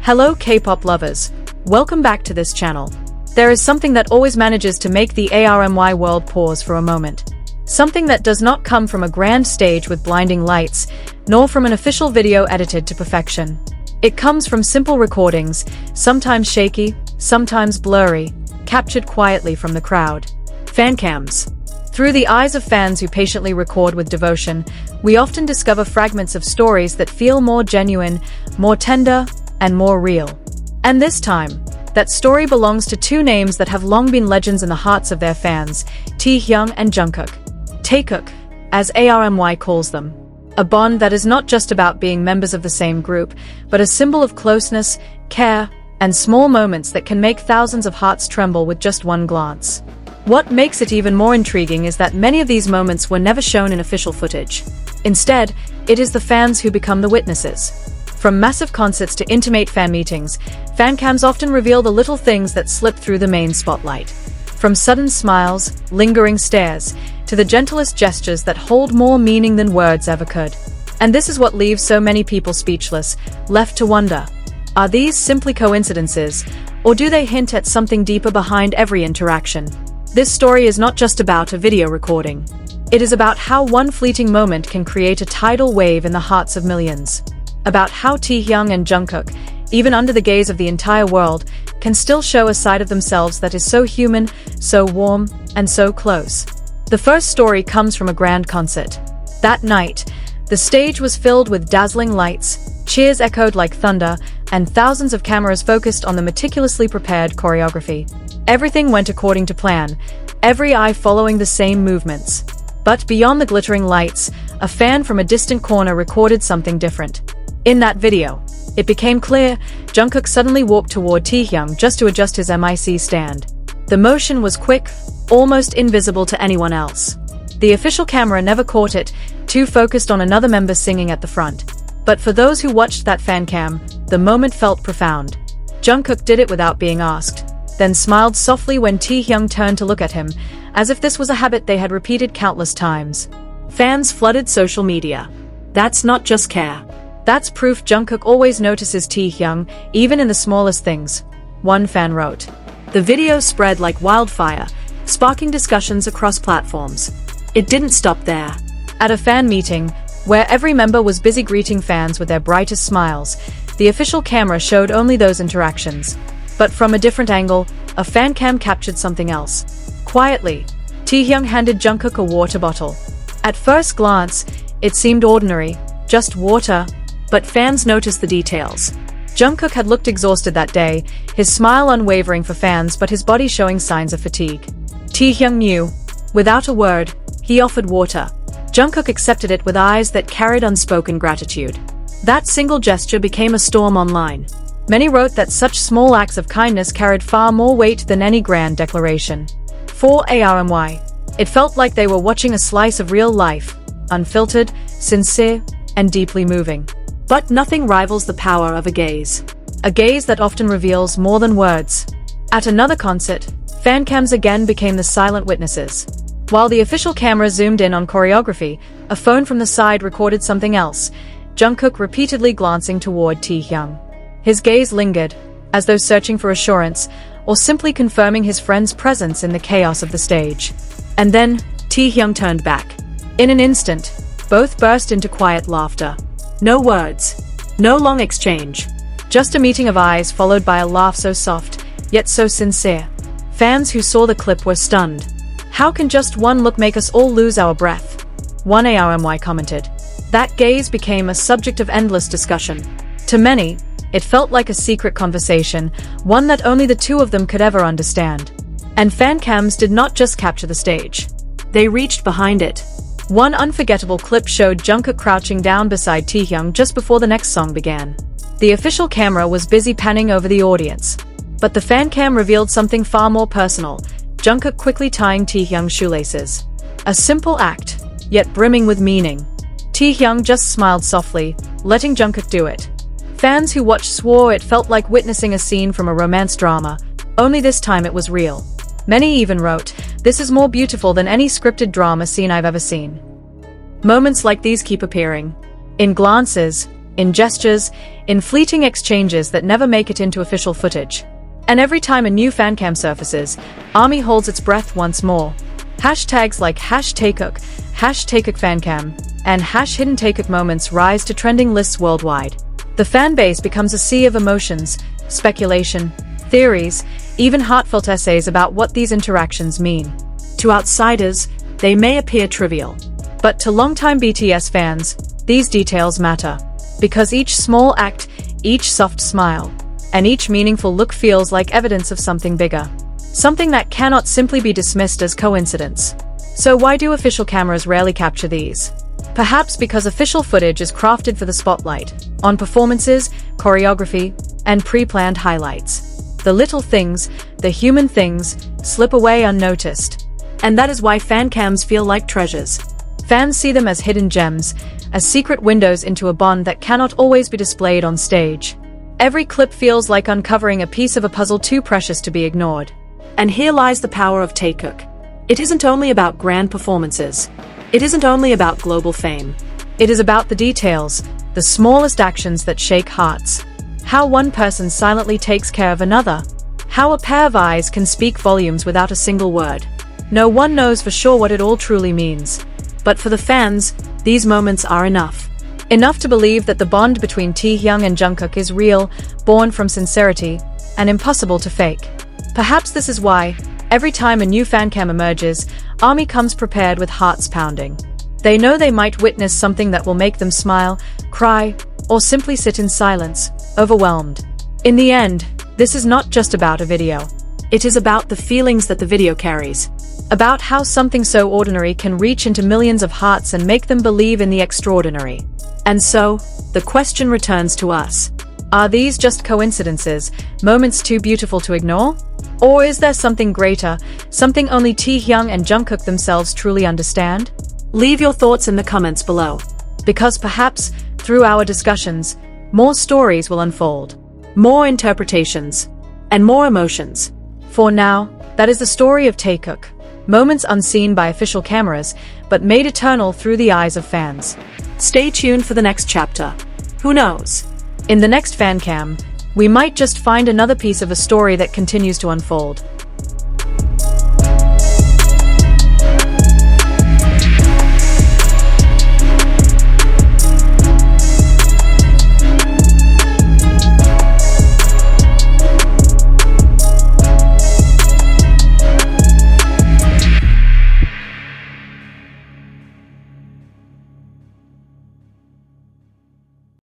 Hello K-pop lovers, welcome back to this channel. There is something that always manages to make the ARMY world pause for a moment. Something that does not come from a grand stage with blinding lights, nor from an official video edited to perfection. It comes from simple recordings, sometimes shaky, sometimes blurry, captured quietly from the crowd. Fancams. Through the eyes of fans who patiently record with devotion, we often discover fragments of stories that feel more genuine, more tender, and more real. And this time, that story belongs to two names that have long been legends in the hearts of their fans, Taehyung and Jungkook. Taekook, as ARMY calls them. A bond that is not just about being members of the same group, but a symbol of closeness, care, and small moments that can make thousands of hearts tremble with just one glance. What makes it even more intriguing is that many of these moments were never shown in official footage. Instead, it is the fans who become the witnesses. From massive concerts to intimate fan meetings, fancams often reveal the little things that slip through the main spotlight. From sudden smiles, lingering stares, to the gentlest gestures that hold more meaning than words ever could. And this is what leaves so many people speechless, left to wonder. Are these simply coincidences, or do they hint at something deeper behind every interaction? This story is not just about a video recording. It is about how one fleeting moment can create a tidal wave in the hearts of millions. About how Taehyung and Jungkook, even under the gaze of the entire world, can still show a side of themselves that is so human, so warm, and so close. The first story comes from a grand concert. That night, the stage was filled with dazzling lights, cheers echoed like thunder, and thousands of cameras focused on the meticulously prepared choreography. Everything went according to plan, every eye following the same movements. But beyond the glittering lights, a fan from a distant corner recorded something different. In that video, it became clear Jungkook suddenly walked toward Taehyung just to adjust his mic stand. The motion was quick, almost invisible to anyone else. The official camera never caught it, too focused on another member singing at the front. But for those who watched that fan cam, the moment felt profound. Jungkook did it without being asked, then smiled softly when Taehyung turned to look at him, as if this was a habit they had repeated countless times. Fans flooded social media. That's not just care. That's proof Jungkook always notices Taehyung, even in the smallest things. One fan wrote. The video spread like wildfire, sparking discussions across platforms. It didn't stop there. At a fan meeting, where every member was busy greeting fans with their brightest smiles, the official camera showed only those interactions. But from a different angle, a fan cam captured something else. Quietly, Taehyung handed Jungkook a water bottle. At first glance, it seemed ordinary, just water, but fans noticed the details. Jungkook had looked exhausted that day, his smile unwavering for fans but his body showing signs of fatigue. Taehyung knew. Without a word, he offered water. Jungkook accepted it with eyes that carried unspoken gratitude. That single gesture became a storm online. Many wrote that such small acts of kindness carried far more weight than any grand declaration. For ARMY, it felt like they were watching a slice of real life, unfiltered, sincere, and deeply moving. But nothing rivals the power of a gaze. A gaze that often reveals more than words. At another concert, fancams again became the silent witnesses. While the official camera zoomed in on choreography, a phone from the side recorded something else, Jungkook repeatedly glancing toward Taehyung. His gaze lingered, as though searching for assurance, or simply confirming his friend's presence in the chaos of the stage. And then, Taehyung turned back. In an instant, both burst into quiet laughter. No words. No long exchange. Just a meeting of eyes followed by a laugh so soft, yet so sincere. Fans who saw the clip were stunned. How can just one look make us all lose our breath? One ARMY commented. That gaze became a subject of endless discussion. To many, it felt like a secret conversation, one that only the two of them could ever understand. And fancams did not just capture the stage. They reached behind it. One unforgettable clip showed Jungkook crouching down beside Taehyung just before the next song began. The official camera was busy panning over the audience. But the fan cam revealed something far more personal, Jungkook quickly tying Taehyung's shoelaces. A simple act, yet brimming with meaning. Taehyung just smiled softly, letting Jungkook do it. Fans who watched swore it felt like witnessing a scene from a romance drama, only this time it was real. Many even wrote, "This is more beautiful than any scripted drama scene I've ever seen." Moments like these keep appearing. In glances, in gestures, in fleeting exchanges that never make it into official footage. And every time a new fancam surfaces, ARMY holds its breath once more. Hashtags like #Taekook, #TaekookFancam, and #Hidden Taekook moments rise to trending lists worldwide. The fan base becomes a sea of emotions, speculation, theories, even heartfelt essays about what these interactions mean. To outsiders, they may appear trivial. But to longtime BTS fans, these details matter. Because each small act, each soft smile, and each meaningful look feels like evidence of something bigger. Something that cannot simply be dismissed as coincidence. So why do official cameras rarely capture these? Perhaps because official footage is crafted for the spotlight, on performances, choreography, and pre-planned highlights. The little things, the human things, slip away unnoticed. And that is why fan cams feel like treasures. Fans see them as hidden gems, as secret windows into a bond that cannot always be displayed on stage. Every clip feels like uncovering a piece of a puzzle too precious to be ignored. And here lies the power of Taekook. It isn't only about grand performances. It isn't only about global fame. It is about the details, the smallest actions that shake hearts. How one person silently takes care of another. How a pair of eyes can speak volumes without a single word. No one knows for sure what it all truly means. But for the fans, these moments are enough. Enough to believe that the bond between Taehyung and Jungkook is real, born from sincerity, and impossible to fake. Perhaps this is why, every time a new fancam emerges, ARMY comes prepared with hearts pounding. They know they might witness something that will make them smile, cry, or simply sit in silence, overwhelmed. In the end, this is not just about a video. It is about the feelings that the video carries. About how something so ordinary can reach into millions of hearts and make them believe in the extraordinary. And so, the question returns to us. Are these just coincidences, moments too beautiful to ignore? Or is there something greater, something only Taehyung and Jungkook themselves truly understand? Leave your thoughts in the comments below. Because perhaps, through our discussions, more stories will unfold. More interpretations. And more emotions. For now, that is the story of Taekook. Moments unseen by official cameras, but made eternal through the eyes of fans. Stay tuned for the next chapter. Who knows? In the next fancam, we might just find another piece of a story that continues to unfold.